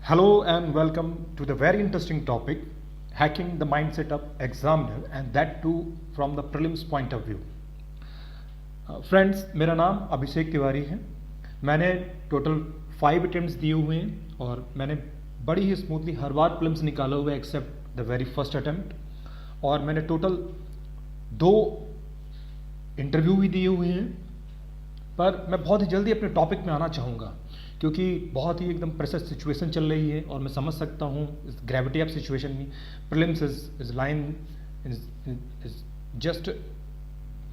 Hello and welcome to the very interesting topic hacking the mindset of examiner and that too from the prelims point of view. Friends मेरा नाम अभिषेक तिवारी है। मैंने total 5 attempts दिए हुए हैं और मैंने बड़ी ही स्मूथली हर बार प्रीलिम्स निकाला हुआ है except the very first attempt. और मैंने टोटल 2 इंटरव्यू भी दिए हुए हैं। पर मैं बहुत ही जल्दी अपने टॉपिक में आना चाहूँगा क्योंकि बहुत ही एकदम प्रेशर सिचुएशन चल रही है और मैं समझ सकता हूँ इस ग्रेविटी ऑफ सिचुएशन में। Prelims is line is just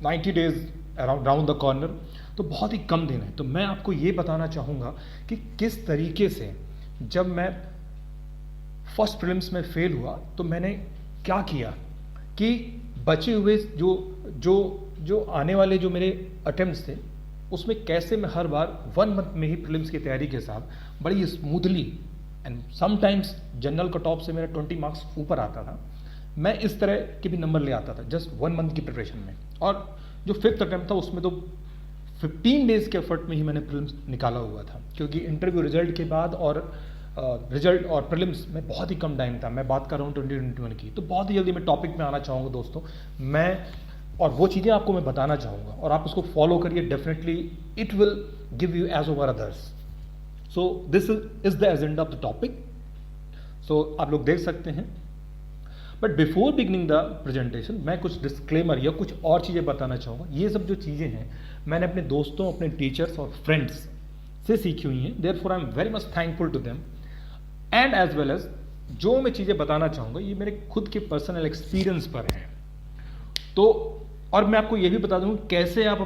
90 days around the corner, तो बहुत ही कम दिन है। तो मैं आपको ये बताना चाहूँगा कि किस तरीके से जब मैं फर्स्ट प्रीलिम्स में फेल हुआ तो मैंने क्या किया कि बचे हुए जो आने वाले जो मेरे अटेम्प्ट्स थे उसमें कैसे मैं हर बार 1 मंथ में ही प्रीलिम्स की तैयारी के साथ बड़ी smoothly and sometimes general cut off से मेरा 20 मार्क्स ऊपर आता था। मैं इस तरह के भी नंबर ले आता था जस्ट 1 मंथ की प्रिपरेशन में। और जो 5th अटेम्प्ट था उसमें तो 15 डेज के एफर्ट में ही मैंने प्रीलिम्स निकाला हुआ था क्योंकि इंटरव्यू रिजल्ट के बाद और रिजल्ट और प्रीलिम्स में बहुत ही कम टाइम था। मैं बात कर रहा हूँ 2021 की। तो बहुत ही जल्दी मैं टॉपिक में आना चाहूँगा दोस्तों। मैं और वो चीज़ें आपको मैं बताना चाहूँगा और आप उसको फॉलो करिए, definitely it will give you edge over others. So this is the agenda of the topic. So आप लोग देख सकते हैं। But before beginning the presentation मैं कुछ डिस्क्लेमर या कुछ और चीज़ें बताना चाहूँगा। ये सब जो चीज़ें हैं मैंने अपने दोस्तों, अपने टीचर्स और फ्रेंड्स से सीखी हुई हैं। Therefore I am very much thankful to them and as well as जो मैं चीज़ें बताना चाहूँगा ये मेरे खुद के पर्सनल एक्सपीरियंस पर हैं। तो और मैं आपको ये भी बता दूँ कैसे आप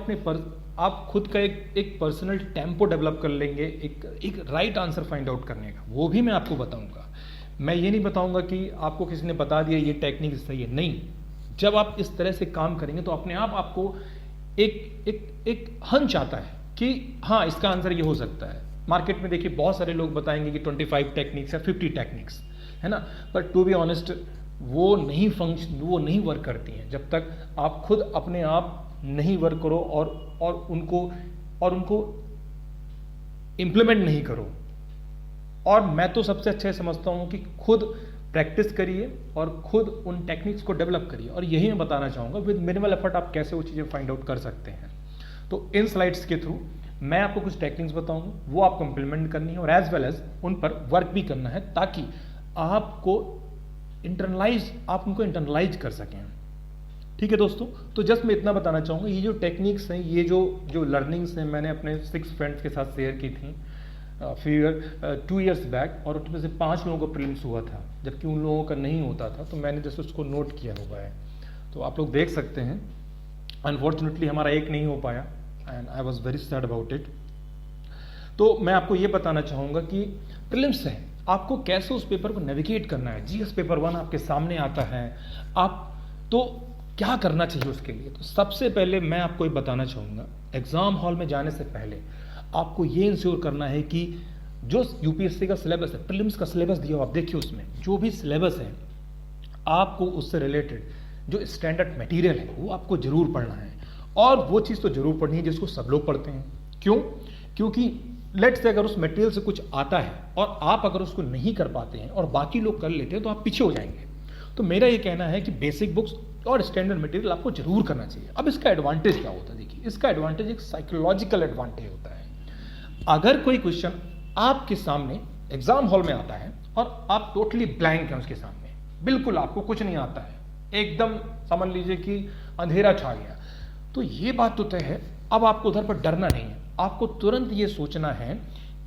आप खुद का एक पर्सनल टेम्पो डेवलप कर लेंगे एक राइट आंसर फाइंड आउट करने का, वो भी मैं आपको बताऊँगा। मैं ये नहीं बताऊँगा कि आपको किसी ने बता दिया ये टेक्निक सही है, नहीं। जब आप इस तरह से काम करेंगे तो अपने आप आपको एक हंच आता है कि हाँ इसका आंसर ये हो सकता है। मार्केट में देखिए बहुत सारे लोग बताएंगे कि 25 टेक्निक्स या 50 टेक्निक्स है ना, पर टू बी ऑनेस्ट वो नहीं वर्क करती हैं जब तक आप खुद अपने आप नहीं वर्क करो और उनको इम्प्लीमेंट नहीं करो। और मैं तो सबसे अच्छा समझता हूँ कि खुद प्रैक्टिस करिए और खुद उन टेक्निक्स को डेवलप करिए। और यही मैं बताना चाहूँगा विद मिनिमल एफर्ट आप कैसे वो चीज़ें फाइंड आउट कर सकते हैं। तो इन स्लाइड्स के थ्रू मैं आपको कुछ टेक्निक्स बताऊँगा, वो आपको इम्प्लीमेंट करनी है और एज वेल एज उन पर वर्क भी करना है ताकि आप उनको इंटरनलाइज कर सकें। ठीक है दोस्तों। तो जस्ट मैं इतना बताना चाहूँगा ये जो टेक्निक्स हैं, ये जो लर्निंग्स हैं मैंने अपने 6 फ्रेंड्स के साथ शेयर की थी फिर 2 इयर्स बैक, और उसमें से 5 लोगों का प्रीलिम्स हुआ था जबकि उन लोगों का नहीं होता था। तो मैंने जैसे उसको नोट किया हुआ है, तो आप लोग देख सकते हैं। अनफॉर्चुनेटली हमारा एक नहीं हो पाया and I was very sad about it. तो मैं आपको ये बताना चाहूँगा कि प्रीलिम्स है, आपको कैसे उस पेपर को नेविगेट करना है। जीएस पेपर 1 आपके सामने आता है, आप तो क्या करना चाहिए उसके लिए। तो सबसे पहले मैं आपको ये बताना चाहूँगा एग्जाम हॉल में जाने से पहले आपको ये इंश्योर करना है कि जो यूपीएससी का सिलेबस है, प्रीलिम्स का सिलेबस दिया हो आप देखिए, उसमें जो भी सिलेबस है आपको उससे रिलेटेड जो स्टैंडर्ड मटेरियल है वो आपको जरूर पढ़ना है। और वो चीज़ तो जरूर पढ़नी है जिसको सब लोग पढ़ते हैं। क्यों? क्योंकि लेट्स से अगर उस मटेरियल से कुछ आता है और आप अगर उसको नहीं कर पाते हैं और बाकी लोग कर लेते हैं तो आप पीछे हो जाएंगे। तो मेरा ये कहना है कि बेसिक बुक्स और स्टैंडर्ड मटेरियल आपको जरूर करना चाहिए। अब इसका एडवांटेज क्या होता है, देखिए इसका एडवांटेज एक साइकोलॉजिकल एडवांटेज होता है। अगर कोई क्वेश्चन आपके सामने एग्जाम हॉल में आता है और आप टोटली ब्लैंक हैं उसके सामने, बिल्कुल आपको कुछ नहीं आता है, एकदम समझ लीजिए कि अंधेरा छा गया, तो ये बात तो तय है। अब आपको उधर पर डरना नहीं है, आपको तुरंत ये सोचना है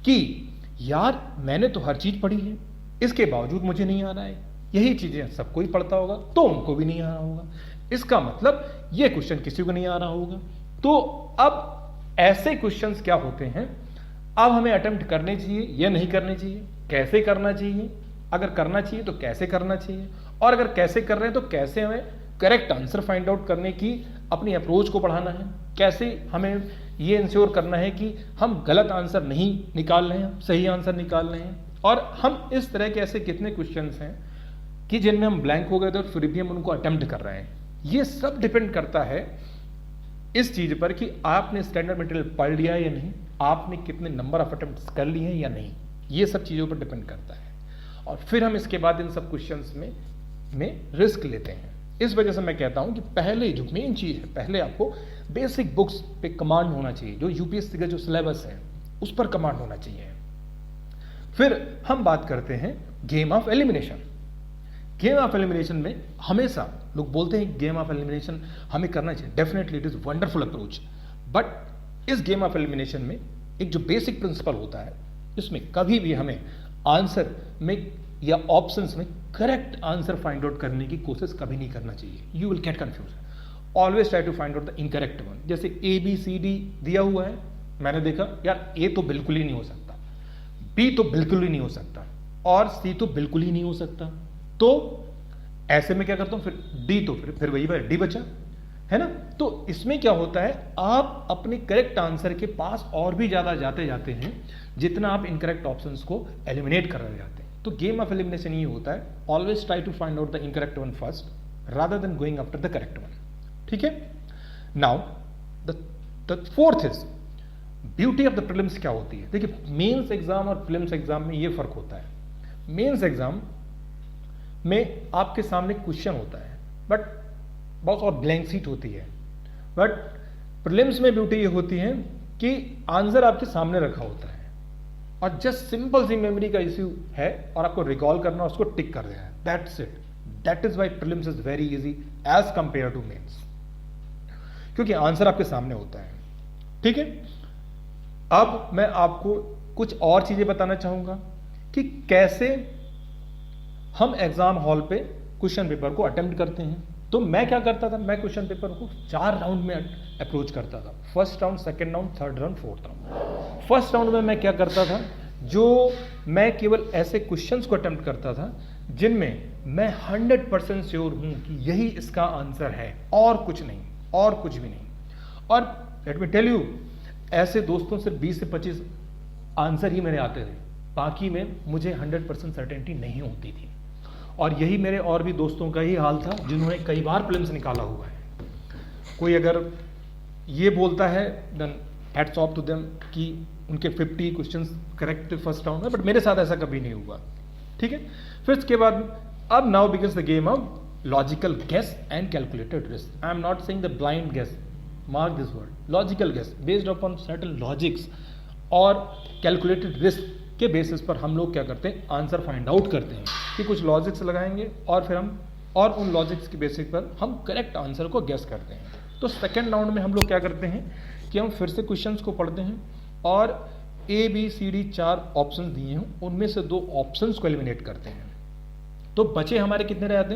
कि यार मैंने तो हर चीज पढ़ी है, इसके बावजूद मुझे नहीं आ रहा है। यही चीजें सबको ही पढ़ता होगा तो उनको भी नहीं आ रहा होगा, इसका मतलब ये क्वेश्चन किसी को नहीं आ रहा होगा। तो अब ऐसे क्वेश्चंस क्या होते हैं, अब हमें अटेम्प्ट करने चाहिए या नहीं करने चाहिए, कैसे करना चाहिए, अगर करना चाहिए तो कैसे करना चाहिए, और अगर कैसे कर रहे हैं तो कैसे हमें करेक्ट आंसर फाइंड आउट करने की अपनी अप्रोच को बढ़ाना है, कैसे हमें ये इंश्योर करना है कि हम गलत आंसर नहीं निकाल रहे हैं, सही आंसर निकाल रहे हैं। और हम इस तरह के ऐसे कितने क्वेश्चंस हैं कि जिनमें हम ब्लैंक हो गए थे और फिर भी हम उनको अटेम्प्ट कर रहे हैं। ये सब डिपेंड करता है इस चीज पर कि आपने स्टैंडर्ड मटेरियल पढ़ लिया है या नहीं, आपने कितने नंबर ऑफ अटेम्प्ट्स कर लिए हैं या नहीं, ये सब चीजों पर डिपेंड करता है। और फिर हम इसके बाद इन सब क्वेश्चंस में रिस्क लेते हैं। इस वजह से मैं कहता हूं कि पहले जो मेन चीज है, पहले आपको बेसिक बुक्स पे कमांड होना चाहिए, जो यूपीएससी का जो सिलेबस है उस पर कमांड होना चाहिए। फिर हम बात करते हैं game of elimination. Game of elimination में हमेशा लोग बोलते हैं गेम ऑफ एलिमिनेशन हमें करना चाहिए, definitely it is wonderful approach, but इस गेम ऑफ एलिमिनेशन में एक जो बेसिक प्रिंसिपल होता है, इसमें कभी भी हमें आंसर में या ऑप्शंस में करेक्ट आंसर फाइंड आउट करने की कोशिश कभी नहीं करना चाहिए। You will get confuse, always try to find out the incorrect one. जैसे ए बी सी डी दिया हुआ है, मैंने देखा यार ए तो बिल्कुल ही नहीं हो सकता, बी तो बिल्कुल ही नहीं हो सकता और सी तो बिल्कुल ही नहीं हो सकता, तो ऐसे में क्या करता हूं, फिर डी, तो फिर वही डी बचा, है ना। तो इसमें क्या होता है, आप अपने करेक्ट आंसर के पास और भी ज्यादा जाते जाते हैं जितना आप इनकरेक्ट ऑप्शंस को एलिमिनेट कर रहे जाते हैं। तो गेम ऑफ एलिमिनेशन ये होता है, always try to find out the incorrect one first rather than going after the correct one. ठीक है। Now the fourth is beauty of the prelims. क्या होती है, देखिए मेंस एग्जाम और प्रीलिम्स एग्जाम में ये फर्क होता है। मेंस एग्जाम में आपके सामने क्वेश्चन होता है बट बहुत और ब्लैंक सीट होती है, बट प्रीलिम्स में ब्यूटी ये होती है कि आंसर आपके सामने रखा होता है और जस्ट सिंपल सी मेमोरी का इश्यू है और आपको रिकॉल करना, उसको टिक कर देना है, that's it. That is why prelims is very easy as compare to mains, क्योंकि आंसर आपके सामने होता है। ठीक है। अब मैं आपको कुछ और चीजें बताना चाहूंगा कि कैसे हम एग्जाम हॉल पे क्वेश्चन पेपर को अटेम्प्ट करते हैं। तो मैं क्या करता था, मैं क्वेश्चन पेपर को 4 राउंड में अप्रोच करता था, first round, second round, third round, fourth round. First round में मैं क्या करता था, जो मैं केवल ऐसे क्वेश्चंस को अटेम्प्ट करता था जिनमें मैं 100% श्योर हूं कि यही इसका आंसर है और कुछ नहीं, और कुछ भी नहीं। और लेट मी टेल यू, ऐसे दोस्तों सिर्फ 20 से 25 आंसर ही मेरे आते थे, बाकी में मुझे 100% सर्टेनिटी नहीं होती थी। और यही मेरे और भी दोस्तों का ही हाल था जिन्होंने कई बार प्रीलिम्स निकाला हुआ है। कोई अगर ये बोलता है then hats off to them कि उनके 50 क्वेश्चंस करेक्ट फर्स्ट राउंड में, बट मेरे साथ ऐसा कभी नहीं हुआ। ठीक है। फिर इसके बाद अब now begins the game of logical guess and calculated risk. I am not saying the blind guess, mark this word, logical guess based upon certain logics और कैलकुलेटेड रिस्क के बेसिस पर हम लोग क्या करते हैं, आंसर फाइंड आउट करते हैं कि कुछ लॉजिक्स लगाएंगे और फिर हम और उन लॉजिक्स के बेसिस पर हम करेक्ट आंसर को गेस करते हैं। तो सेकंड राउंड में हम लोग क्या करते हैं कि हम फिर से क्वेश्चंस को पढ़ते हैं और A B C D 4 options दिए हैं, उनमें से 2 ऑप्शंस को एलिमिनेट करते हैं। तो बचे हमारे कितने रह जाते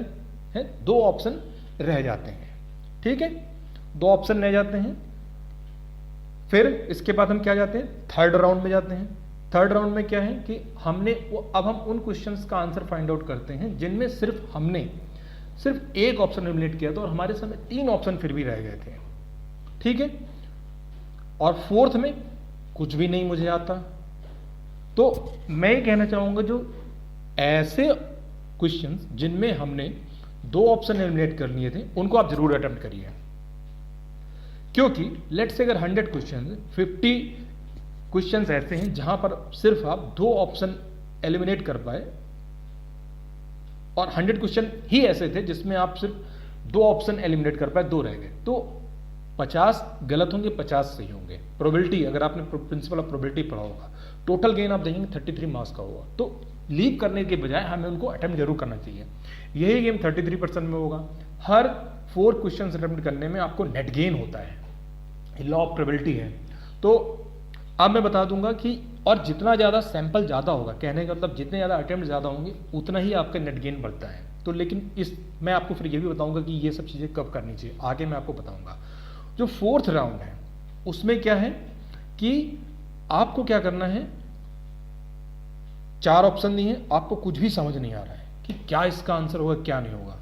हैं, 2 ऑप्शन रह जाते हैं। ठीक है, 2 ऑप्शन रह जाते हैं। फिर इसके बाद हम क्या जाते हैं, थर्ड राउंड में जाते हैं। थर्ड राउंड में क्या है कि अब हम उन क्वेश्चंस का आंसर फाइंड आउट करते हैं जिनमें हमने सिर्फ एक ऑप्शन एलिमिनेट किया था और हमारे सामने 3 ऑप्शन फिर भी रह गए थे। ठीक है। और फोर्थ में कुछ भी नहीं मुझे आता। तो मैं ये कहना चाहूंगा, जो ऐसे क्वेश्चंस जिनमें हमने 2 ऑप्शन एलिमिनेट कर लिए थे उनको आप जरूर अटेम्प्ट करिए, क्योंकि लेट्स से अगर 100 क्वेश्चन 50 क्वेश्चंस ऐसे हैं जहां पर सिर्फ आप 2 ऑप्शन एलिमिनेट कर पाए और 100 क्वेश्चन ही ऐसे थे जिसमें आप सिर्फ 2 ऑप्शन एलिमिनेट कर पाए, 2 रह गए, तो 50 गलत होंगे, 50 सही होंगे। प्रोबेबिलिटी, अगर आपने प्रिंसिपल ऑफ प्रोबेबिलिटी पढ़ा होगा, टोटल गेन आप देखेंगे 33 मार्क्स का होगा। तो लीव करने के बजाय हमें उनको अटेम्प्ट जरूर करना चाहिए। यही गेम 33% में होगा। हर 4 क्वेश्चन अटेम्प्ट करने में आपको नेट गेन होता है, लॉ ऑफ प्रोबेबिलिटी है। तो अब मैं बता दूंगा कि और जितना ज़्यादा सैंपल ज़्यादा होगा, कहने का मतलब जितने ज़्यादा अटेम्प्ट ज़्यादा होंगे उतना ही आपका नेट गेन बढ़ता है। तो लेकिन मैं आपको फिर ये भी बताऊंगा कि ये सब चीज़ें कब करनी चाहिए, आगे मैं आपको बताऊंगा। जो फोर्थ राउंड है उसमें क्या है कि आपको क्या करना है, 4 ऑप्शन दिए हैं, आपको कुछ भी समझ नहीं आ रहा है कि क्या इसका आंसर होगा क्या नहीं होगा।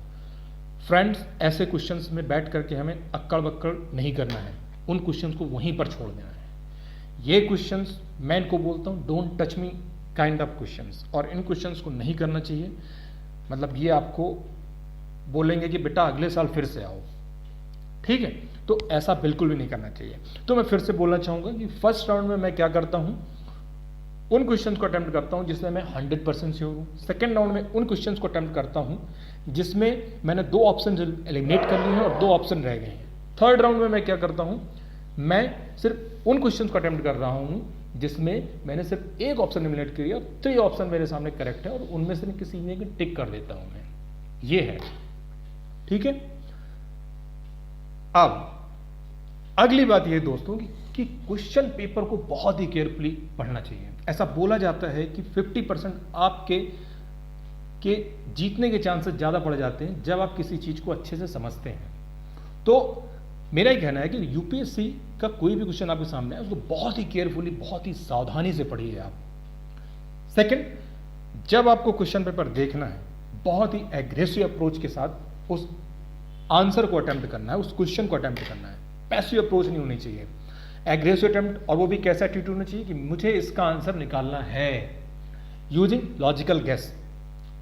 फ्रेंड्स, ऐसे क्वेश्चंस में बैठ करके हमें अक्कड़ बक्कड़ नहीं करना है, उन क्वेश्चंस को वहीं पर छोड़ देना है। ये क्वेश्चंस मैं इनको बोलता हूँ don't touch me kind of questions, और इन क्वेश्चंस को नहीं करना चाहिए। मतलब ये आपको बोलेंगे कि बेटा अगले साल फिर से आओ, ठीक है, तो ऐसा बिल्कुल भी नहीं करना चाहिए। तो मैं फिर से बोलना चाहूंगा कि फर्स्ट राउंड में मैं क्या करता हूं, उन क्वेश्चंस को अटेम्प्ट करता हूं जिसमें मैं 100% श्योर हूं। सेकेंड राउंड में उन क्वेश्चंस को अटेम्प्ट करता हूं जिसमें मैंने 2 ऑप्शन एलिमिनेट कर लिए हैं और 2 ऑप्शन रह गए हैं। थर्ड राउंड में मैं क्या करता हूं, मैं सिर्फ उन क्वेश्चंस को अटेम्प्ट कर रहा हूं जिसमें मैंने सिर्फ एक ऑप्शन एलिमिनेट किया और 3 ऑप्शन मेरे सामने करेक्ट है और उनमें से किसी ने टिक कर देता हूं मैं। ये है, ठीक है। अब अगली बात यह दोस्तों कि क्वेश्चन पेपर को बहुत ही केयरफुली पढ़ना चाहिए। ऐसा बोला जाता है कि 50% आपके जीतने के चांसेस ज्यादा पड़ जाते हैं जब आप किसी चीज को अच्छे से समझते हैं। तो मेरा ही कहना है कि यूपीएससी का कोई भी क्वेश्चन आपके सामने है उसको बहुत ही केयरफुली, बहुत ही सावधानी से पढ़िए आप। सेकंड, जब आपको क्वेश्चन पेपर देखना है बहुत ही एग्रेसिव अप्रोच के साथ उस आंसर को अटेम्प्ट करना है, उस क्वेश्चन को अटेम्प्ट करना है। पैसिव अप्रोच नहीं होनी चाहिए, एग्रेसिव अटेम्प्ट। और वो भी कैसा एटीट्यूड होना चाहिए कि मुझे इसका आंसर निकालना है यूजिंग लॉजिकल गेस,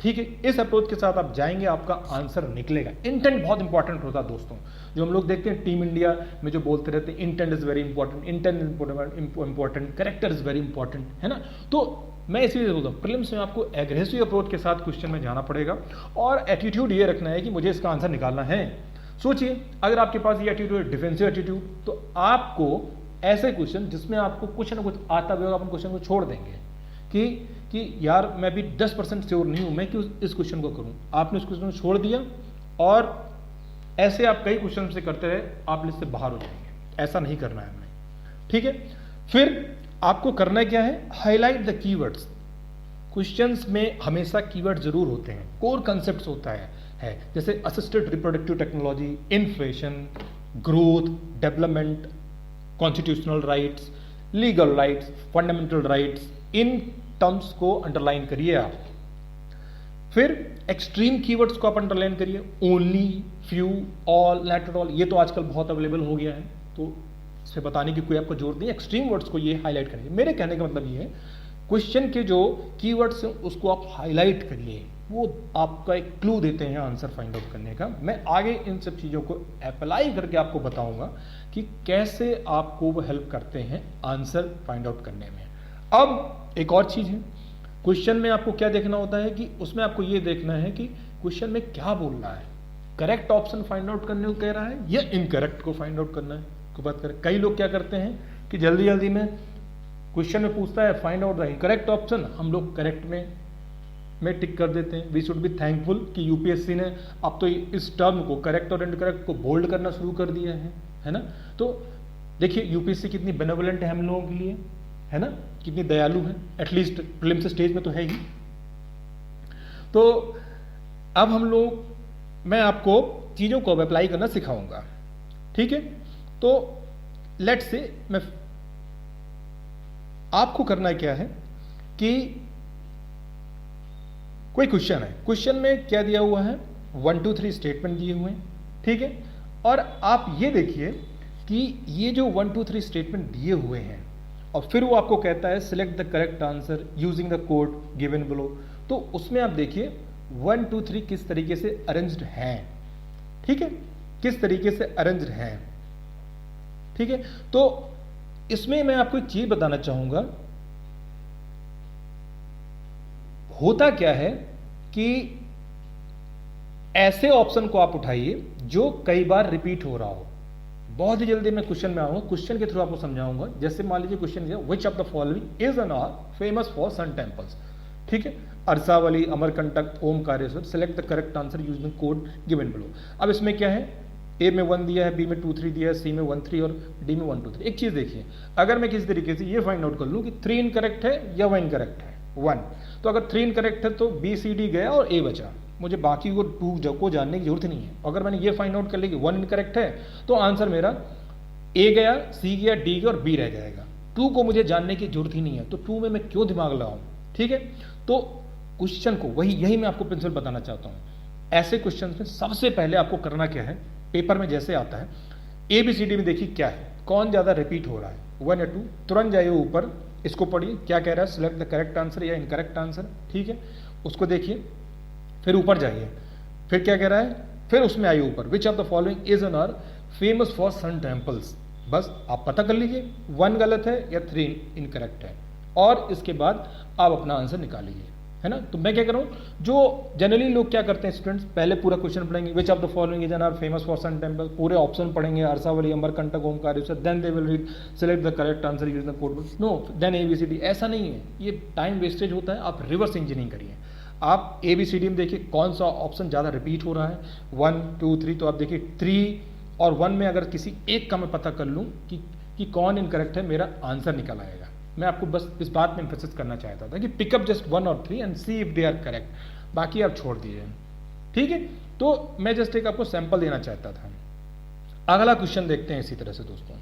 ठीक है। इस अप्रोच के साथ आप जाएंगे, आपका आंसर निकलेगा। इंटेंट बहुत इंपॉर्टेंट होता है दोस्तों। जो हम लोग देखते हैं टीम इंडिया में जो बोलते रहते हैं intent is very important, intent important, character is very important, है ना। तो मैं इसीलिए बोलता हूँ प्रीलिम्स में आपको एग्रेसिव अप्रोच के साथ क्वेश्चन में जाना पड़ेगा और एटीट्यूड ये रखना है कि मुझे इसका आंसर निकालना है। सोचिए अगर आपके पास ये एटीट्यूड है, डिफेंसिव एटीट्यूड, तो आपको ऐसे क्वेश्चन जिसमें आपको कुछ ना कुछ आता भी होगा, अपन क्वेश्चन को छोड़ देंगे कि यार मैं भी 10% श्योर नहीं हूं, मैं क्यों इस क्वेश्चन को करूं। आपने उस क्वेश्चन को छोड़ दिया और ऐसे आप कई क्वेश्चन से करते रहे, आप लिस्ट से बाहर हो जाएंगे। ऐसा नहीं करना है हमें, ठीक है। फिर आपको करना क्या है, हाईलाइट द कीवर्ड्स। क्वेश्चंस में हमेशा कीवर्ड जरूर होते हैं, कोर कंसेप्ट्स होता है जैसे assisted reproductive technology, inflation, growth, development, constitutional rights, legal rights, fundamental rights. In terms को अंडरलाइन करिए आप। फिर एक्सट्रीम कीवर्ड्स को आप अंडरलाइन करिए, only, few, all, not at all. ये तो आजकल बहुत अवेलेबल हो गया है, तो इसे बताने की कोई आपको जरूरत नहीं। एक्सट्रीम वर्ड्स को ये हाईलाइट करिए। मेरे कहने का मतलब ये है क्वेश्चन के जो कीवर्ड्स हैं उसको आप हाईलाइट करिए, वो आपका एक क्लू देते हैं आंसर फाइंड आउट करने का। मैं आगे इन सब चीज़ों को अप्लाई करके आपको बताऊंगा कि कैसे आपको वो हेल्प करते हैं आंसर फाइंड आउट करने में। अब एक और चीज़ है, क्वेश्चन में आपको क्या देखना होता है कि उसमें आपको ये देखना है कि क्वेश्चन में क्या बोल रहा है। करेक्ट ऑप्शन फाइंड आउट करने को कह रहा है या इनकरेक्ट को फाइंड आउट करना है को बात करें। कई लोग क्या करते हैं कि जल्दी जल्दी में क्वेश्चन में पूछता है find out the incorrect option, हम लोग करेक्ट में टिक कर देते हैं। वी शुड बी थैंकफुल कि यूपीएससी ने अब तो इस टर्म को, करेक्ट और इनकरेक्ट को बोल्ड करना शुरू कर दिया है ना। तो देखिए यूपीएससी कितनी बेनेवोलेंट है हम लोगों के लिए, है ना, कितनी दयालु है, एटलीस्ट प्रीलिम्स स्टेज में तो है ही। तो अब हम लोग, मैं आपको चीजों को अप्लाई करना सिखाऊंगा, ठीक है। तो लेट्स से मैं आपको करना क्या है कि कोई क्वेश्चन है, क्वेश्चन में क्या दिया हुआ है, 1 2 3 स्टेटमेंट दिए हुए हैं, ठीक है। और आप ये देखिए कि ये जो 1 2 3 स्टेटमेंट दिए हुए हैं और फिर वो आपको कहता है select the correct answer using the code given below. तो उसमें आप देखिए 1 2 3 किस तरीके से अरेंज्ड हैं, ठीक है, किस तरीके से अरेंज्ड हैं, ठीक है। तो इसमें मैं आपको एक चीज बताना चाहूंगा, होता क्या है कि ऐसे ऑप्शन को आप उठाइए जो कई बार रिपीट हो रहा हो। बहुत ही जल्दी मैं क्वेश्चन में आऊंगा, क्वेश्चन के थ्रू आपको समझाऊंगा। जैसे मान लीजिए क्वेश्चन है which of the following is and are famous for sun temples, ठीक है, Arasavalli, Amarkantak, Omkareshwar. Select the correct answer using code given below. अब इसमें क्या है, ए में 1 दिया है, बी में 2 3 दिया है, सी में 1 3 और डी में 1 2 3। एक चीज देखिए, अगर मैं किसी तरीके से ये फाइंड आउट कर लूं कि 3 इनकरेक्ट है या 1 इनकरेक्ट है, 1, तो अगर 3 इनकरेक्ट है तो बी सी डी गया और ए बचा, मुझे बाकी को 2 को जानने की जरूरत नहीं है। अगर मैंने ये फाइंड आउट कर लिया कि 1 इनकरेक्ट है तो आंसर मेरा ए गया, सी गया, डी गया और बी रह जाएगा। 2 को मुझे जानने की जरूरत ही नहीं है, तो 2 में मैं क्यों दिमाग लगाऊं, ठीक है। तो क्वेश्चन को यही मैं आपको प्रिंसिपल बताना चाहता हूं। ऐसे क्वेश्चन में सबसे पहले आपको करना क्या है, पेपर में जैसे आता है ए बी सी डी में देखिए क्या है, कौन ज्यादा रिपीट हो रहा है, 1 या 2, तुरंत जाइए ऊपर, इसको पढ़िए क्या कह रहा है, सिलेक्ट द करेक्ट आंसर या इनकरेक्ट आंसर, ठीक है, उसको देखिए। फिर ऊपर जाइए, फिर क्या कह रहा है, फिर उसमें आइए ऊपर, which of the following is and are famous for sun temples. बस आप पता कर लीजिए 1 गलत है या 3 इनकरेक्ट है, और इसके बाद आप अपना आंसर निकालिए, है ना। तो मैं क्या कर रहा हूँ, जो जनरली लोग क्या करते हैं स्टूडेंट्स, पहले पूरा क्वेश्चन पढ़ेंगे, which of the following is and are famous for sun temple, पूरे ऑप्शन पढ़ेंगे, Arasavalli, Amarkantak, Omkareshwar, then they will read select the correct answer use the code book, no then ABCD। ऐसा नहीं है, ये टाइम वेस्टेज होता है। आप रिवर्स इंजीनियरिंग करिए, आप ABCD में देखिए कौन सा ऑप्शन ज़्यादा रिपीट हो रहा है, 1 2 3, तो आप देखिए 3 और 1 में अगर किसी एक का मैं पता कर लूँ कि कौन इनकरेक्ट है, मेरा आंसर निकल आएगा। मैं आपको बस इस बात में एम्फेसिस करना चाहता था कि पिकअप जस्ट 1 और 3 and C if they are correct, बाकी आप छोड़ दीजिए, ठीक है। तो मैं जस्ट एक आपको सैंपल देना चाहता था। अगला क्वेश्चन देखते हैं इसी तरह से दोस्तों,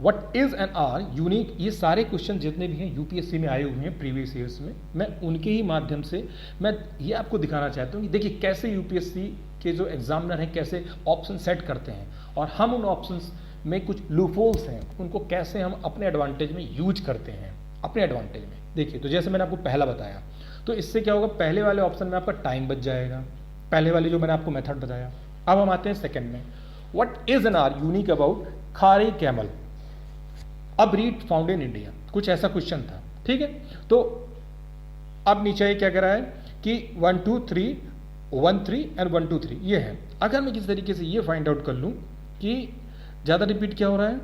what is and are unique. ये सारे क्वेश्चन जितने भी हैं यूपीएससी में आए हुए हैं प्रीवियस ईयर्स में, मैं उनके ही माध्यम से मैं ये आपको दिखाना चाहता हूँ कि देखिए कैसे यूपीएससी के जो एग्जामिनर हैं कैसे ऑप्शन सेट करते हैं, और हम उन ऑप्शंस में कुछ लूपहोल्स हैं उनको कैसे हम अपने एडवांटेज में यूज करते हैं, अपने एडवांटेज में। देखिए, तो जैसे मैंने आपको पहला बताया, तो इससे क्या होगा, पहले वाले ऑप्शन में आपका टाइम बच जाएगा, पहले वाले जो मैंने आपको मेथड बताया। अब हम आते हैं सेकंड में, what is and are unique about Kharai camel a breed found in India, कुछ ऐसा क्वेश्चन था, ठीक है। तो अब नीचे क्या कह रहा है कि 1 2 3 1 3 एंड 1 2 3 ये है। अगर मैं किस तरीके से ये फाइंड आउट कर लूँ कि ज़्यादा रिपीट क्या हो रहा है,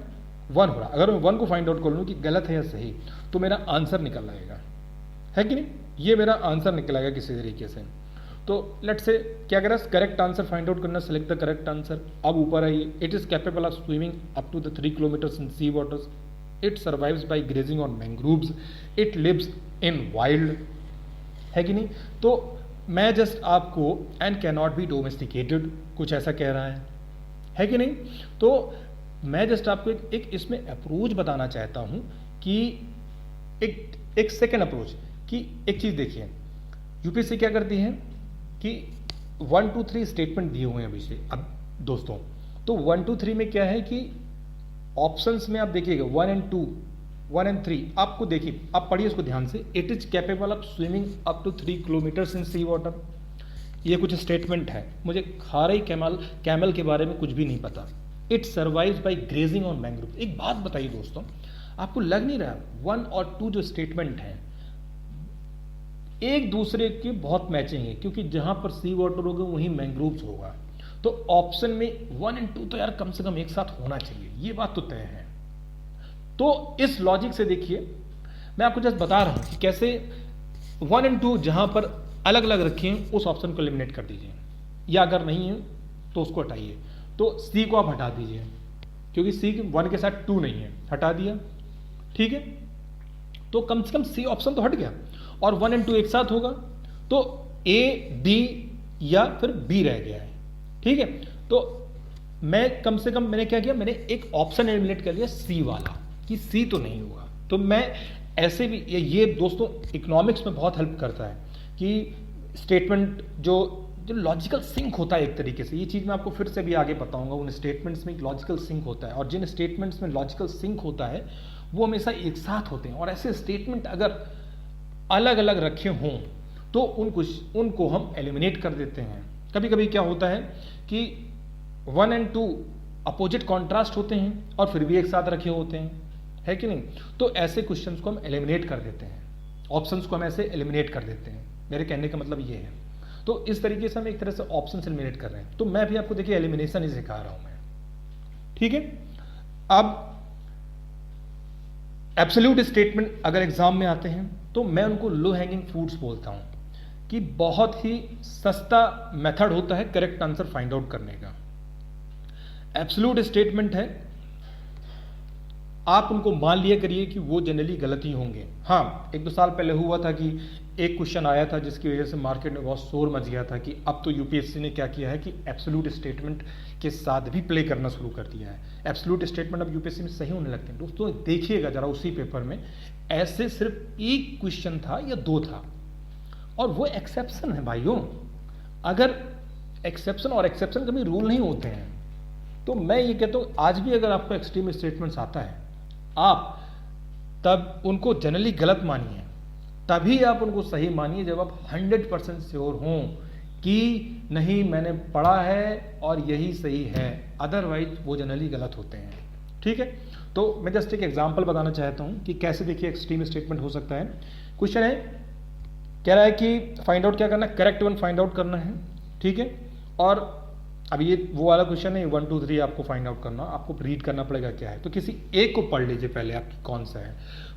1 हो रहा है, अगर मैं 1 को फाइंड आउट कर लूँ कि गलत है या सही, तो मेरा आंसर निकल आएगा, है कि नहीं। ये मेरा आंसर निकल आएगा किसी तरीके से। तो लेट्स से क्या करें, करेक्ट आंसर फाइंड आउट करना, सेलेक्ट द करेक्ट आंसर। अब ऊपर आइए, it is capable of swimming up to the 3 kilometres in sea waters, it survives by grazing on mangroves, it lives in wild, है कि नहीं। तो मैं जस्ट आपको and can not be domesticated कुछ ऐसा कह रहा है कि नहीं। तो मैं जस्ट आपको एक इसमें अप्रोच बताना चाहता हूं कि एक सेकेंड अप्रोच कि एक चीज देखिए, यूपीएससी क्या करती है कि 1 2 3 स्टेटमेंट दिए हुए हैं अभी से। अब दोस्तों, तो 1 2 3 में क्या है कि ऑप्शंस में आप देखिएगा 1 एंड 2 1 एंड 3, आपको देखिए, आप पढ़िए उसको ध्यान से। It is capable of swimming up to 3 kilometres in sea water, ये कुछ स्टेटमेंट है। मुझे खारी कैमल के बारे में कुछ भी नहीं पता। It survives by grazing on mangrove. एक बात बताइए दोस्तों, आपको लग नहीं रहा 1 और 2 जो स्टेटमेंट हैं एक दूसरे की बहुत मैचिंग है, क्योंकि जहां पर सी वाटर होगा वहीं मैंग्रोव्स होगा। तो ऑप्शन में 1 एंड 2 तो यार कम से कम एक साथ होना चाहिए, ये बात तो तय है। तो इस लॉजिक से देखिए, मैं आपको जस्ट बता रहा हूं कि कैसे 1 एंड 2 जहां पर अलग अलग रखे हैं उस ऑप्शन को एलिमिनेट कर दीजिए, या अगर नहीं है तो उसको हटाइए। तो सी को आप हटा दीजिए, क्योंकि सी 1 के साथ 2 नहीं है, हटा दिया, ठीक है। तो कम से कम सी ऑप्शन तो हट गया, और 1 एंड 2 एक साथ होगा तो ए बी या फिर बी रह गया है, ठीक है। तो मैं कम से कम मैंने क्या किया, मैंने एक ऑप्शन एलिमिनेट कर लिया सी वाला, कि सी तो नहीं होगा। तो मैं ऐसे भी ये दोस्तों इकोनॉमिक्स में बहुत हेल्प करता है कि स्टेटमेंट जो लॉजिकल सिंक होता है एक तरीके से। ये चीज़ मैं आपको फिर से भी आगे बताऊंगा। उन स्टेटमेंट्स में एक लॉजिकल सिंक होता है, और जिन स्टेटमेंट्स में लॉजिकल सिंक होता है वो हमेशा एक साथ होते हैं। और ऐसे स्टेटमेंट अगर अलग अलग रखे हों तो उनको हम एलिमिनेट कर देते हैं। कभी कभी क्या होता है कि 1 एंड 2 अपोजिट कॉन्ट्रास्ट होते हैं और फिर भी एक साथ रखे होते हैं, है कि नहीं। तो ऐसे क्वेश्चंस को हम एलिमिनेट कर देते हैं, ऑप्शंस को हम ऐसे एलिमिनेट कर देते हैं। मेरे कहने का मतलब ये है। तो इस तरीके से हम एक तरह से ऑप्शन एलिमिनेट कर रहे हैं। तो मैं भी आपको देखिए एलिमिनेशन ही सिखा रहा हूं मैं, ठीक है। अब एब्सोल्यूट स्टेटमेंट अगर एग्जाम में आते हैं तो मैं उनको लो हैंगिंग फ्रूट्स बोलता हूं, कि बहुत ही सस्ता मेथड होता है करेक्ट आंसर फाइंड आउट करने का। एब्सोल्यूट स्टेटमेंट है, आप उनको मान लिया करिए कि वो जनरली गलत ही होंगे। हाँ, 1-2 साल पहले हुआ था कि एक क्वेश्चन आया था जिसकी वजह से मार्केट में बहुत शोर मच गया था कि अब तो यूपीएससी ने क्या किया है कि एब्सोल्यूट स्टेटमेंट के साथ भी प्ले करना शुरू कर दिया है। एब्सोल्यूट स्टेटमेंट अब यूपीएससी में सही होने लगते हैं। दोस्तों देखिएगा जरा, उसी पेपर में ऐसे सिर्फ एक क्वेश्चन था या 2 था, और वो एक्सेप्शन है भाइयों। अगर एक्सेप्शन और एक्सेप्शन कभी रूल नहीं होते हैं, तो मैं ये कहता हूँ आज भी अगर आपको एक्सट्रीम स्टेटमेंट्स आता है, आप तब उनको जनरली गलत मानिए, तभी आप उनको सही मानिए जब आप 100% श्योर हों कि नहीं मैंने पढ़ा है और यही सही है। अदरवाइज वो जनरली गलत होते हैं, ठीक। ठीक है, तो मैं जस्ट एक एग्जांपल बताना चाहता हूं कि कैसे देखिए एक्सट्रीम स्टेटमेंट हो सकता है। क्वेश्चन है, कह रहा है कि फाइंड आउट क्या करना है, करेक्ट वन फाइंड आउट करना है, ठीक है। और अब ये वो वाला क्वेश्चन है, 1 2 3 आपको फाइंड आउट करना, आपको रीड करना पड़ेगा क्या है। तो किसी एक को पढ़ लीजिए पहले, आपकी कौन सा है।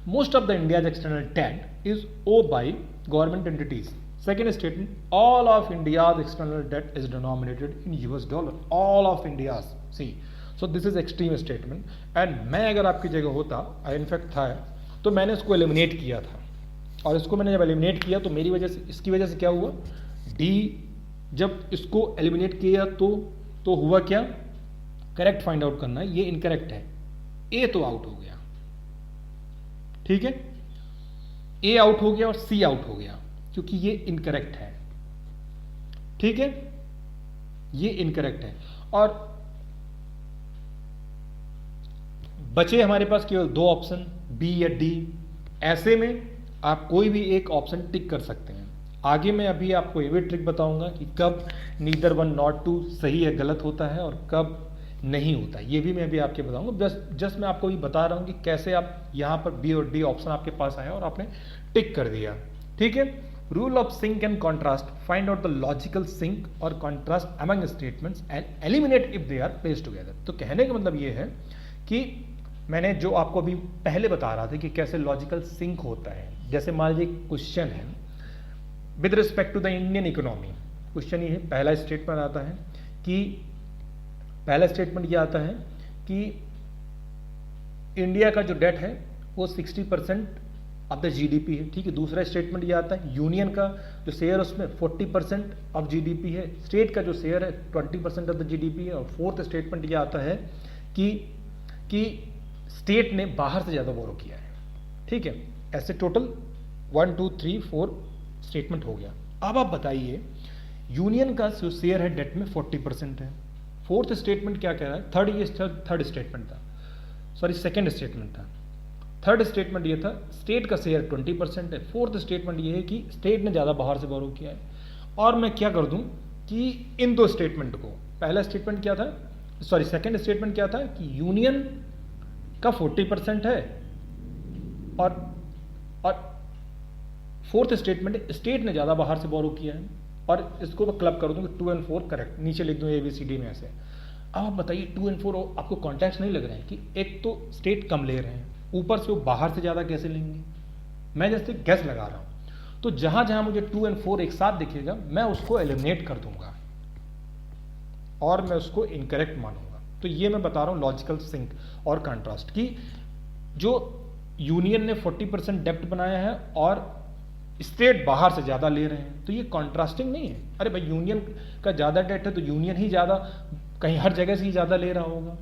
Most of the India's external debt is owed by government entities. Second statement, all of India's external debt is denominated in US dollar, all of India's. See, so this is extreme statement and मैं अगर आपकी जगह होता, in fact था, तो मैंने इसको eliminate किया था। और इसको मैंने जब एलिमिनेट किया तो मेरी वजह से, इसकी वजह से क्या हुआ, डी जब इसको एलिमिनेट किया तो हुआ क्या, करेक्ट फाइंड आउट करना है, ये इनकरेक्ट है, ए तो आउट हो गया, ठीक है, ए आउट हो गया और सी आउट हो गया क्योंकि ये इनकरेक्ट है, ठीक है, ये इनकरेक्ट है। और बचे हमारे पास केवल दो ऑप्शन, बी या डी। ऐसे में आप कोई भी एक ऑप्शन टिक कर सकते हैं। आगे मैं अभी आपको ये भी ट्रिक बताऊंगा कि कब नीदर वन नॉट टू सही है गलत होता है और कब नहीं होता है, ये भी मैं अभी आपके बताऊंगा। बस जस्ट मैं आपको भी बता रहा हूं कि कैसे आप यहां पर बी और डी ऑप्शन आपके पास आया और आपने टिक कर दिया, ठीक है। Rule of sync and contrast, find out the logical sync और contrast among statements and eliminate if they are placed together. तो कहने का मतलब ये है कि मैंने जो आपको अभी पहले बता रहा था कि कैसे लॉजिकल सिंक होता है। जैसे मान लीजिए क्वेश्चन है with respect to the Indian economy, question ये है, पहला स्टेटमेंट आता है कि इंडिया का जो डेट है वो 60% ऑफ द जीडीपी है, ठीक है। दूसरा स्टेटमेंट ये आता है यूनियन का जो शेयर उसमें 40% ऑफ जीडीपी है, स्टेट का जो शेयर है 20% ऑफ द जीडीपी है। और फोर्थ स्टेटमेंट ये आता है कि स्टेट ने बाहर से ज्यादा बोरो किया है, ठीक है। ऐसे टोटल 1 2 3 4 स्टेटमेंट हो गया। अब आप बताइए यूनियन का जो शेयर है डेट में 40% है। फोर्थ स्टेटमेंट क्या कह रहा है, थर्ड स्टेटमेंट था, सॉरी सेकंड स्टेटमेंट था। थर्ड स्टेटमेंट ये था स्टेट का शेयर 20% है। फोर्थ स्टेटमेंट ये है कि स्टेट ने ज्यादा बाहर से बोरो किया है। और मैं क्या कर दूं कि इन दो स्टेटमेंट को, पहला स्टेटमेंट क्या था, सॉरी सेकंड स्टेटमेंट क्या था कि यूनियन का 40% है और फोर्थ स्टेटमेंट स्टेट ने ज्यादा बाहर से बोरो किया है। और इसको मैं क्लब कर दूं कि 2 और 4 करेक्ट, नीचे लिख दूं ABCD में ऐसे। अब आप बताइए 2 और 4 आपको कॉन्टेक्स्ट नहीं लग रहा है कि एक तो स्टेट कम ले रहे हैं, ऊपर से वो बाहर से ज्यादा कैसे लेंगे। मैं जैसे गैस लगा रहा हूं, तो जहां जहां मुझे 2 और 4 एक साथ दिखेगा मैं उसको एलिमिनेट कर दूंगा और मैं उसको इनकरेक्ट मानूंगा। तो ये मैं बता रहा हूं लॉजिकल सिंक और कंट्रास्ट की, जो यूनियन ने 40% डेप्ट बनाया है और स्टेट बाहर से ज्यादा ले रहे हैं, तो ये कॉन्ट्रास्टिंग नहीं है। अरे भाई यूनियन का ज्यादा डेट है तो यूनियन ही ज्यादा, कहीं हर जगह से ही ज्यादा ले रहा होगा,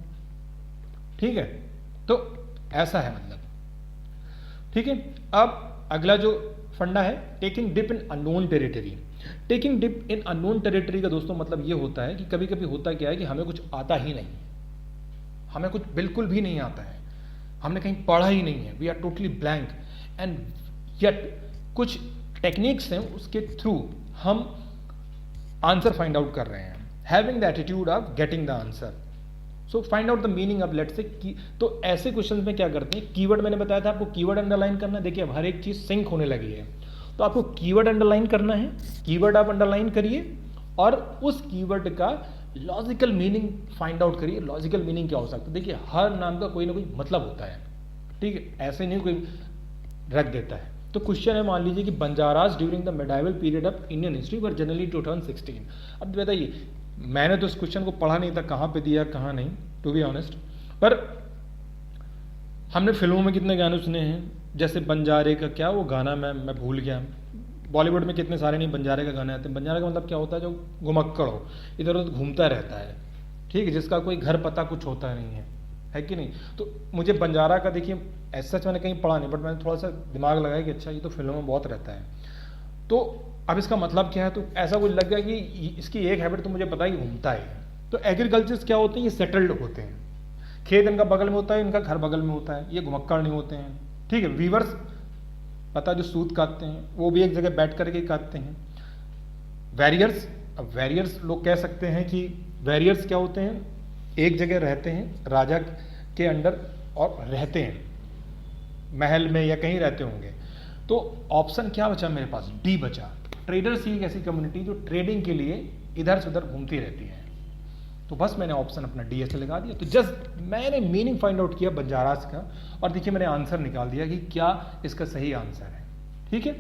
ठीक है। तो ऐसा है मतलब, ठीक है। अब अगला जो फंडा है taking dip in unknown territory. Taking dip in unknown territory का दोस्तों मतलब ये होता है कि कभी कभी होता क्या है कि हमें कुछ आता ही नहीं, हमें कुछ बिल्कुल भी नहीं आता है, हमने कहीं पढ़ा ही नहीं है, we are totally blank and yet कुछ टेक्निक्स हैं उसके थ्रू हम आंसर फाइंड आउट कर रहे हैं, having the attitude of getting the answer. So find out the meaning of let's say. तो ऐसे क्वेश्चंस में क्या करते हैं, कीवर्ड मैंने बताया था आपको कीवर्ड अंडरलाइन करना है। देखिए अब हर एक चीज सिंक होने लगी है, तो आपको कीवर्ड अंडरलाइन करना है, कीवर्ड आप अंडरलाइन करिए और उस कीवर्ड का लॉजिकल मीनिंग फाइंड आउट करिए। लॉजिकल मीनिंग क्या हो सकता है, देखिए हर नाम का कोई ना कोई मतलब होता है, ठीक है, ऐसे नहीं कोई रख देता है। तो क्वेश्चन है मान लीजिए कि Banjaras during the medieval period of Indian history were generally 2016। अब बताइए मैंने तो इस क्वेश्चन को पढ़ा नहीं था, कहाँ पे दिया कहाँ नहीं, टू बी ऑनेस्ट, पर हमने फिल्मों में कितने गाने सुने हैं, जैसे बंजारे का क्या वो गाना मैं भूल गया, बॉलीवुड में कितने सारे नहीं बंजारे का गाने आते हैं। बंजारे का मतलब क्या होता है, जो घुमक्कड़ हो, इधर उधर घूमता रहता है, ठीक है, जिसका कोई घर पता कुछ होता नहीं है कि नहीं। तो मुझे बंजारा का देखिए ऐसा सच मैंने कहीं पढ़ा नहीं, बट मैंने थोड़ा सा दिमाग लगाया कि अच्छा ये तो फिल्मों में बहुत रहता है, तो अब इसका मतलब क्या है। तो ऐसा कुछ लग गया कि इसकी एक हैबिट तो मुझे पता ही घूमता है। तो एग्रीकल्चर क्या होते हैं, ये सेटल्ड होते हैं, खेत इनका बगल में होता है, इनका घर बगल में होता है, ये घुमक्कड़ नहीं होते हैं, ठीक है। वीवर्स पता जो सूत काटते हैं वो भी एक जगह बैठ करके काटते हैं। वैरियर्स, अब वैरियर्स लोग कह सकते हैं कि वैरियर्स क्या होते हैं, एक जगह रहते हैं, राजा के अंडर और रहते हैं, महल में या कहीं रहते होंगे। तो ऑप्शन क्या बचा मेरे पास, डी बचा। ट्रेडर्स ही एक ऐसी कम्युनिटी जो ट्रेडिंग के लिए इधर से उधर घूमती रहती है। तो बस मैंने ऑप्शन अपना डी ऐसे लगा दिया। तो जस्ट मैंने मीनिंग फाइंड आउट किया बंजारास का, और देखिए मैंने आंसर निकाल दिया कि क्या इसका सही आंसर है। ठीक है,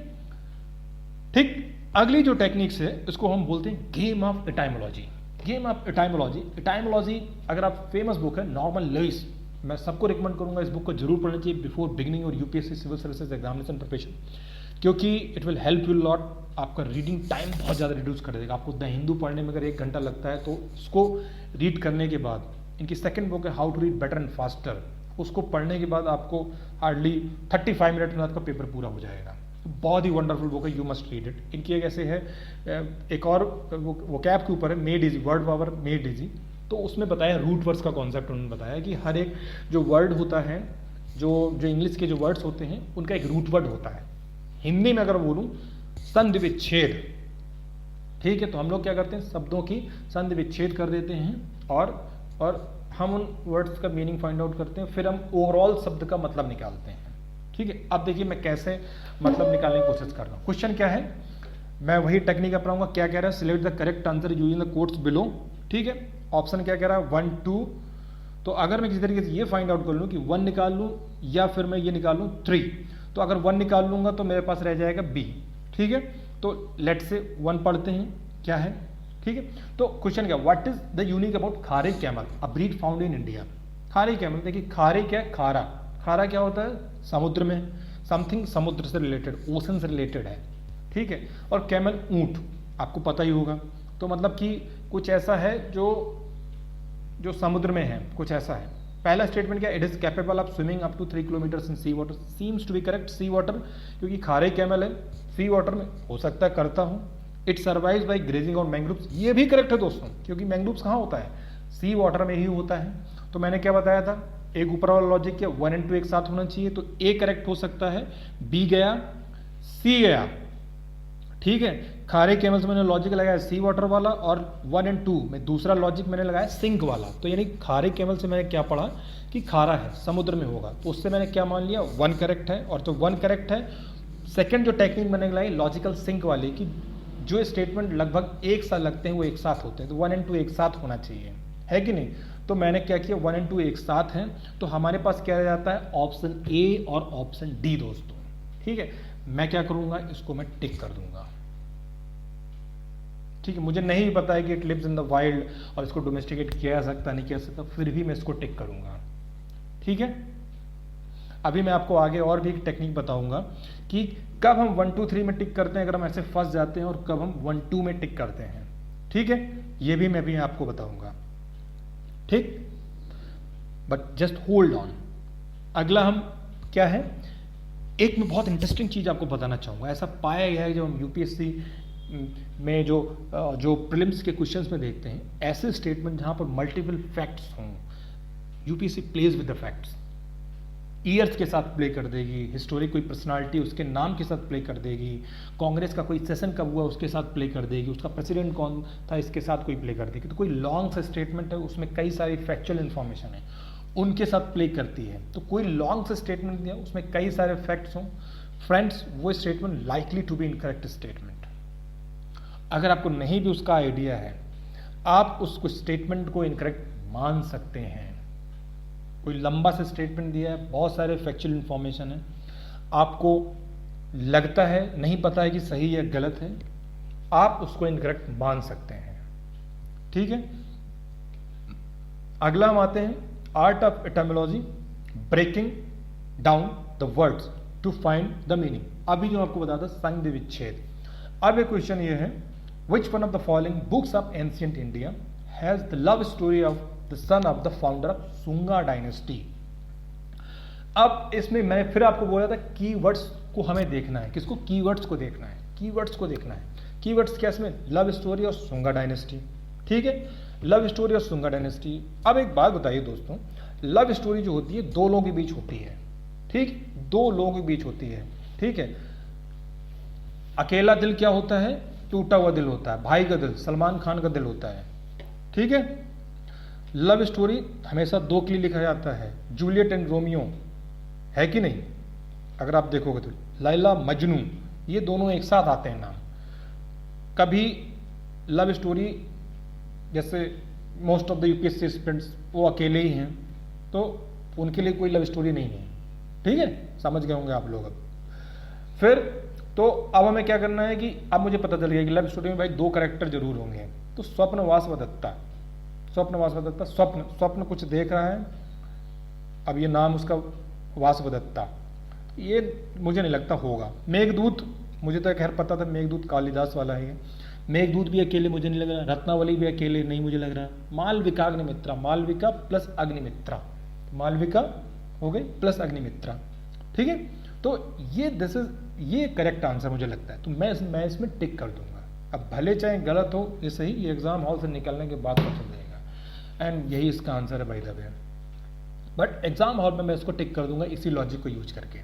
ठीक। अगली जो टेक्निक्स है इसको हम बोलते हैं game of etymology. Game of etymology, etymology अगर आप फेमस बुक है नॉर्मन लुइस, मैं सबको रिकमेंड करूंगा इस बुक को जरूर पढ़ना चाहिए बिफोर बिगिनिंग और UPSC civil services examination preparation, क्योंकि it will help you lot. आपका रीडिंग टाइम बहुत ज़्यादा रिड्यूस कर देगा। आपको द हिंदू पढ़ने में अगर 1 घंटा लगता है तो उसको रीड करने के बाद, इनकी सेकंड बुक है how to read better and faster, उसको पढ़ने के बाद आपको हार्डली 35 मिनट में आपका पेपर पूरा हो जाएगा। बहुत ही वंडरफुल बुक है, यू मस्ट रीड इट। इनकी एक ऐसे है, एक और वो कैप के ऊपर है made easy, word power made easy. तो उसमें बताया रूट वर्ड्स का कॉन्सेप्ट उन्होंने बताया कि हर एक जो वर्ड होता है, जो इंग्लिश के जो वर्ड्स होते हैं उनका एक रूट वर्ड होता है। हिंदी में अगर बोलूँ संधि विच्छेद, ठीक है, तो हम लोग क्या करते हैं, शब्दों की संधि विच्छेद कर देते हैं और हम उन वर्ड्स का मीनिंग फाइंड आउट करते हैं, फिर हम ओवरऑल शब्द का मतलब निकालते हैं। ठीक है, अब देखिए मैं कैसे मतलब निकालने की कोशिश कर रहा हूँ। क्वेश्चन क्या है, मैं वही टेक्निक अपनाऊंगा। क्या कह रहा है, select the correct answer using the quotes below. ठीक है, ऑप्शन क्या कह रहा है 1 2। तो अगर मैं किसी तरीके से ये फाइंड आउट कर लूँ कि 1 निकाल लूँ या फिर मैं ये निकाल लूँ 3, तो अगर 1 निकाल लूँगा तो मेरे पास रह जाएगा बी। ठीक है, तो लेट से 1 पढ़ते हैं क्या है। ठीक है, तो क्वेश्चन क्या, what is the unique about Kharai camel, a breed found in India. Kharai camel, देखिए खारे क्या है, खारा, खारा क्या होता है, समुद्र में, समथिंग समुद्र से रिलेटेड, ओशन से रिलेटेड है। ठीक है, और कैमल ऊंट, आपको पता ही होगा। तो मतलब कि कुछ ऐसा है जो समुद्र में है, कुछ ऐसा है। पहला स्टेटमेंट क्या, it is capable of swimming up to 3 kilometre in sea water, seems to be correct. Sea water, क्योंकि खारे कैमल है, सी वाटर में हो सकता है करता हूँ। It survives by grazing on mangroves, ये भी करेक्ट है दोस्तों, क्योंकि मैंग्रोव्स कहाँ होता है, सी वाटर में ही होता है। तो मैंने क्या बताया था, एक ऊपर वाला लॉजिक क्या, 1 और 2 एक साथ होना चाहिए, तो ए करेक्ट हो सकता है, बी गया, सी गया। ठीक है, खारे कैमल से मैंने लॉजिक लगाया सी वाटर वाला, और 1 और 2 में दूसरा लॉजिक मैंने लगाया सिंक वाला। तो यानी खारे कैमल से मैंने क्या पढ़ा कि खारा है, समुद्र में होगा, तो उससे मैंने क्या मान लिया 1 करेक्ट है। और तो 1 करेक्ट है। सेकंड जो टेक्निक मैंने लगाई लॉजिकल सिंक वाली, कि जो स्टेटमेंट लगभग एक साथ लगते हैं वो एक साथ होते हैं, तो 1 और 2 एक साथ होना चाहिए, है कि नहीं। तो मैंने क्या किया, 1 और 2 एक साथ हैं, तो हमारे पास क्या रह जाता है, ऑप्शन ए और ऑप्शन डी दोस्तों। ठीक है, मैं क्या करूंगा, इसको मैं टिक कर दूंगा। ठीक है, मुझे नहीं पता है कि it lives in the wild और इसको डोमेस्टिकेट किया जा सकता नहीं किया जा सकता, फिर भी मैं इसको टिक करूंगा। ठीक है, अभी मैं आपको आगे और भी एक टेक्निक बताऊंगा कि कब हम 1 2 3 में टिक करते हैं अगर हम ऐसे फंस जाते हैं, और कब हम 1 2 में टिक करते हैं। ठीक है, ये भी मैं भी आपको बताऊंगा। ठीक, बट जस्ट होल्ड ऑन। अगला हम क्या है, एक मैं बहुत इंटरेस्टिंग चीज आपको बताना चाहूंगा। ऐसा पाया गया है जब हम यूपीएससी में जो प्रीलिम्स के क्वेश्चंस में देखते हैं, ऐसे स्टेटमेंट जहां पर मल्टीपल फैक्ट्स हों, UPSC plays with the facts, years के साथ प्ले कर देगी, हिस्टोरिक कोई पर्सनालिटी उसके नाम के साथ प्ले कर देगी, कांग्रेस का कोई सेशन कब हुआ उसके साथ प्ले कर देगी, उसका प्रेसिडेंट कौन था इसके साथ कोई प्ले कर देगी। तो कोई लॉन्ग सा स्टेटमेंट है, उसमें कई सारी फैक्चुअल इन्फॉर्मेशन है, उनके साथ प्ले करती है। तो कोई लॉन्ग सा स्टेटमेंट दिया, उसमें कई सारे फैक्ट्स हों, फ्रेंड्स वो statement likely to be incorrect statement. अगर आपको नहीं भी उसका आइडिया है, आप उसको स्टेटमेंट को इनकरेक्ट मान सकते हैं। कोई लंबा सा स्टेटमेंट दिया है, बहुत सारे फैक्चुअल इंफॉर्मेशन है, आपको लगता है नहीं पता है कि सही या गलत है, आप उसको इनकरेक्ट मान सकते हैं। ठीक है, अगला हम आते हैं art of etymology, breaking down the words to find the meaning. अभी जो आपको बताया था संधि विच्छेद। अब एक क्वेश्चन ये है, which one of the following books of ancient India has the love story of the son of the founder of Sunga dynasty। अब इसमें मैंने फिर आपको बोला था कीवर्ड्स को हमें देखना है, किसको, कीवर्ड्स को देखना है, कीवर्ड्स को देखना है। कीवर्ड्स क्या इसमें, लव स्टोरी और सुंगा डायनेस्टी। ठीक है, लव स्टोरी और सुंगा डायनेस्टी। अब एक बात बताइए दोस्तों, लव स्टोरी जो होती है 2 लोगों के बीच होती है। ठीक, 2 लोगों के बीच होती है। ठीक है, अकेला दिल क्या होता है, टूटा हुआ दिल होता है, भाई का दिल, सलमान खान का दिल होता है। ठीक है, लव स्टोरी हमेशा दो के लिए लिखा जाता है, जूलियट एंड रोमियो, है कि नहीं? अगर आप देखोगे तो लैला मजनू, ये दोनों एक साथ आते हैं नाम। कभी लव स्टोरी जैसे most of the UPSC aspirants वो अकेले ही हैं, तो उनके लिए कोई लव स्टोरी नहीं है। ठीक है, समझ गए होंगे आप लोग। अब फिर तो अब हमें क्या करना है कि अब मुझे पता चल गया कि लव स्टोरी में भाई दो कैरेक्टर जरूर होंगे। तो स्वप्न वासवदत्ता, स्वप्न वासवदत्ता, स्वप्न स्वप्न कुछ देख रहा है, अब ये नाम उसका वासवदत्ता, ये मुझे नहीं लगता होगा। मेघदूत, मुझे तो खैर पता था मेघदूत कालिदास वाला है। मेघदूत भी अकेले मुझे नहीं लग रहा, रत्नावली भी अकेले नहीं मुझे लग रहा। मालविका अग्निमित्रा, मालविका प्लस अग्निमित्रा, मालविका हो गई प्लस अग्निमित्रा। ठीक है, तो ये करेक्ट आंसर मुझे लगता है, तो मैं इसमें टिक कर दूंगा। अब भले चाहे गलत हो, ये सही, ये एग्जाम हॉल से निकलने के बाद पता चल जाएगा। एंड यही इसका आंसर है by the way, but exam hall में मैं इसको टिक कर दूंगा इसी लॉजिक को यूज करके।